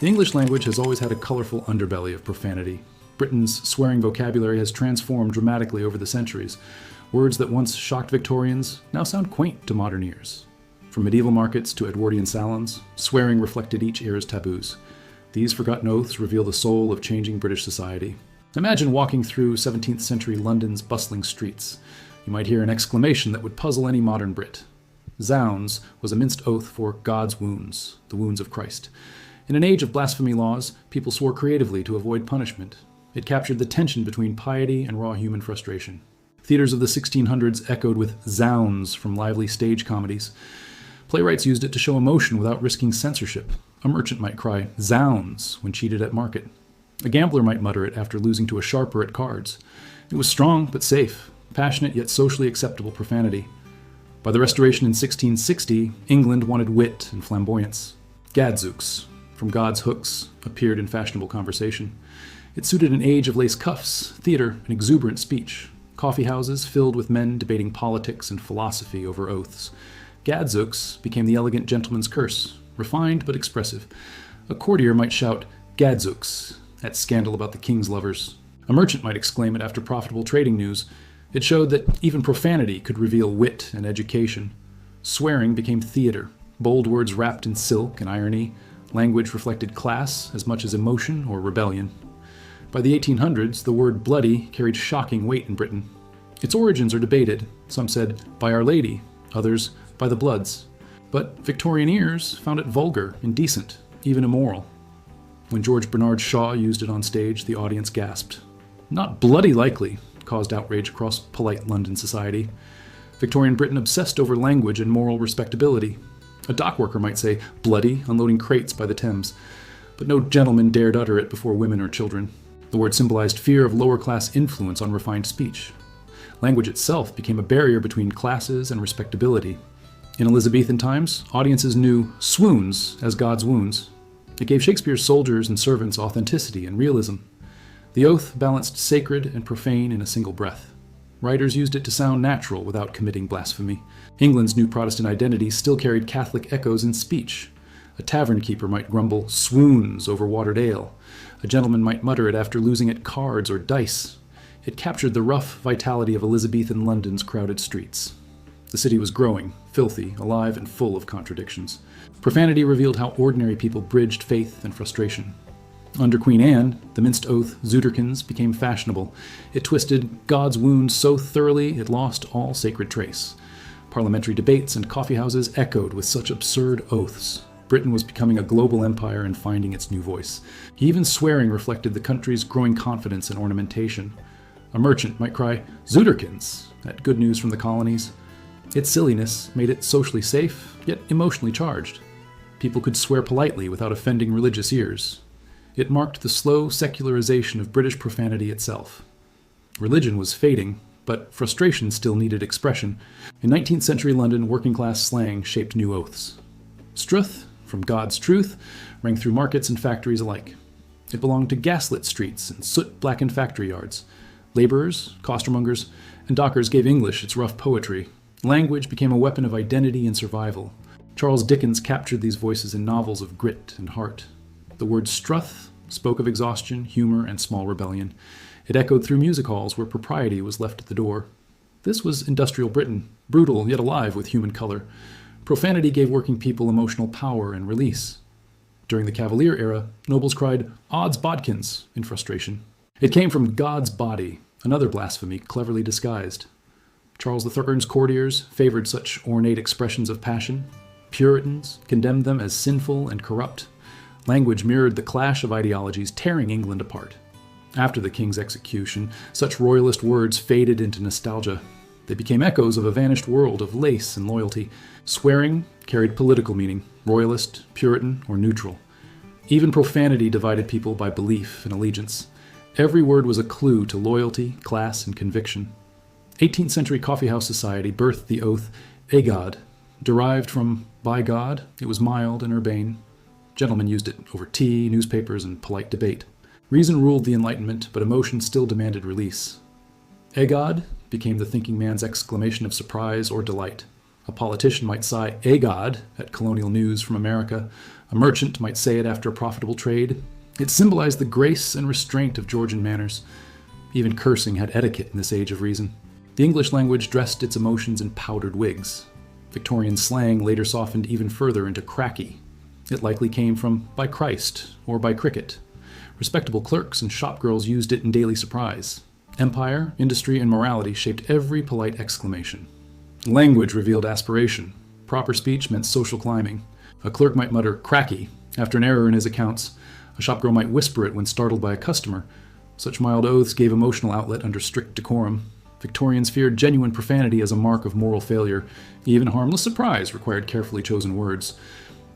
The English language has always had a colorful underbelly of profanity. Britain's swearing vocabulary has transformed dramatically over the centuries. Words that once shocked Victorians now sound quaint to modern ears. From medieval markets to Edwardian salons, swearing reflected each era's taboos. These forgotten oaths reveal the soul of changing British society. Imagine walking through 17th century London's bustling streets. You might hear an exclamation that would puzzle any modern Brit. Zounds was a minced oath for God's wounds, the wounds of Christ. In an age of blasphemy laws, people swore creatively to avoid punishment. It captured the tension between piety and raw human frustration. Theaters of the 1600s echoed with Zounds from lively stage comedies. Playwrights used it to show emotion without risking censorship. A merchant might cry Zounds when cheated at market. A gambler might mutter it after losing to a sharper at cards. It was strong but safe, passionate yet socially acceptable profanity. By the Restoration in 1660, England wanted wit and flamboyance. Gadzooks, from God's hooks, appeared in fashionable conversation. It suited an age of lace cuffs, theater, and exuberant speech. Coffee houses filled with men debating politics and philosophy over oaths. Gadzooks became the elegant gentleman's curse, refined but expressive. A courtier might shout, Gadzooks, at scandal about the king's lovers. A merchant might exclaim it after profitable trading news. It showed that even profanity could reveal wit and education. Swearing became theater, bold words wrapped in silk and irony. Language reflected class as much as emotion or rebellion. By the 1800s, the word bloody carried shocking weight in Britain. Its origins are debated. Some said, by Our Lady, others, by the Bloods. But Victorian ears found it vulgar, indecent, even immoral. When George Bernard Shaw used it on stage, the audience gasped. Not bloody likely caused outrage across polite London society. Victorian Britain obsessed over language and moral respectability. A dockworker might say, bloody, unloading crates by the Thames. But no gentleman dared utter it before women or children. The word symbolized fear of lower-class influence on refined speech. Language itself became a barrier between classes and respectability. In Elizabethan times, audiences knew swoons as God's wounds. It gave Shakespeare's soldiers and servants authenticity and realism. The oath balanced sacred and profane in a single breath. Writers used it to sound natural without committing blasphemy. England's new Protestant identity still carried Catholic echoes in speech. A tavern keeper might grumble swoons over watered ale. A gentleman might mutter it after losing at cards or dice. It captured the rough vitality of Elizabethan London's crowded streets. The city was growing, filthy, alive, and full of contradictions. Profanity revealed how ordinary people bridged faith and frustration. Under Queen Anne, the minced oath Zooterkins became fashionable. It twisted God's wounds so thoroughly it lost all sacred trace. Parliamentary debates and coffeehouses echoed with such absurd oaths. Britain was becoming a global empire and finding its new voice. Even swearing reflected the country's growing confidence in ornamentation. A merchant might cry, Zooterkins, at good news from the colonies. Its silliness made it socially safe, yet emotionally charged. People could swear politely without offending religious ears. It marked the slow secularization of British profanity itself. Religion was fading, but frustration still needed expression. In 19th century London, working-class slang shaped new oaths. Strewth, from God's truth, rang through markets and factories alike. It belonged to gaslit streets and soot-blackened factory yards. Laborers, costermongers, and dockers gave English its rough poetry. Language became a weapon of identity and survival. Charles Dickens captured these voices in novels of grit and heart. The word Strewth spoke of exhaustion, humor, and small rebellion. It echoed through music halls where propriety was left at the door. This was industrial Britain, brutal yet alive with human color. Profanity gave working people emotional power and release. During the Cavalier era, nobles cried, Odds bodkins, in frustration. It came from God's body, another blasphemy cleverly disguised. Charles III's courtiers favored such ornate expressions of passion. Puritans condemned them as sinful and corrupt. Language mirrored the clash of ideologies tearing England apart. After the king's execution, such royalist words faded into nostalgia. They became echoes of a vanished world of lace and loyalty. Swearing carried political meaning, royalist, Puritan, or neutral. Even profanity divided people by belief and allegiance. Every word was a clue to loyalty, class, and conviction. 18th century coffeehouse society birthed the oath Egad. Derived from by God, it was mild and urbane. Gentlemen used it over tea, newspapers, and polite debate. Reason ruled the Enlightenment, but emotion still demanded release. Egad became the thinking man's exclamation of surprise or delight. A politician might sigh "a God" at colonial news from America. A merchant might say it after a profitable trade. It symbolized the grace and restraint of Georgian manners. Even cursing had etiquette in this age of reason. The English language dressed its emotions in powdered wigs. Victorian slang later softened even further into cracky. It likely came from "by Christ" or "by cricket." Respectable clerks and shopgirls used it in daily surprise. Empire, industry, and morality shaped every polite exclamation. Language revealed aspiration. Proper speech meant social climbing. A clerk might mutter "cracky" after an error in his accounts. A shopgirl might whisper it when startled by a customer. Such mild oaths gave emotional outlet under strict decorum. Victorians feared genuine profanity as a mark of moral failure. Even harmless surprise required carefully chosen words.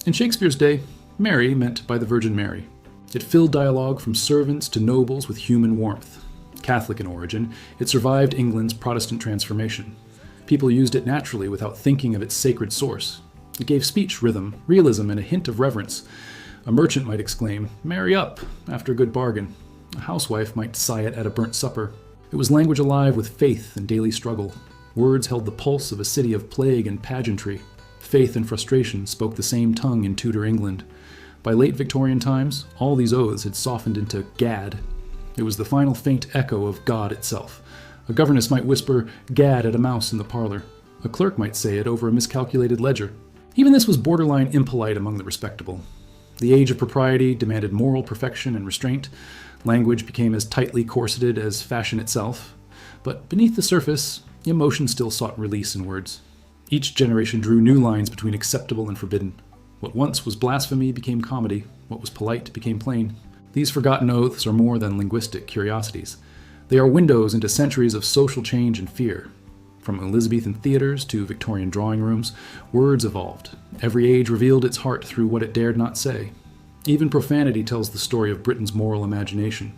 In Shakespeare's day, Mary meant by the Virgin Mary. It filled dialogue from servants to nobles with human warmth. Catholic in origin, it survived England's Protestant transformation. People used it naturally without thinking of its sacred source. It gave speech rhythm, realism, and a hint of reverence. A merchant might exclaim, "Marry up," after a good bargain. A housewife might sigh it at a burnt supper. It was language alive with faith and daily struggle. Words held the pulse of a city of plague and pageantry. Faith and frustration spoke the same tongue in Tudor England. By late Victorian times, all these oaths had softened into "gad." It was the final faint echo of God itself. A governess might whisper "gad" at a mouse in the parlour. A clerk might say it over a miscalculated ledger. Even this was borderline impolite among the respectable. The age of propriety demanded moral perfection and restraint. Language became as tightly corseted as fashion itself. But beneath the surface, emotion still sought release in words. Each generation drew new lines between acceptable and forbidden. What once was blasphemy became comedy. What was polite became plain. These forgotten oaths are more than linguistic curiosities. They are windows into centuries of social change and fear. From Elizabethan theaters to Victorian drawing rooms, words evolved. Every age revealed its heart through what it dared not say. Even profanity tells the story of Britain's moral imagination.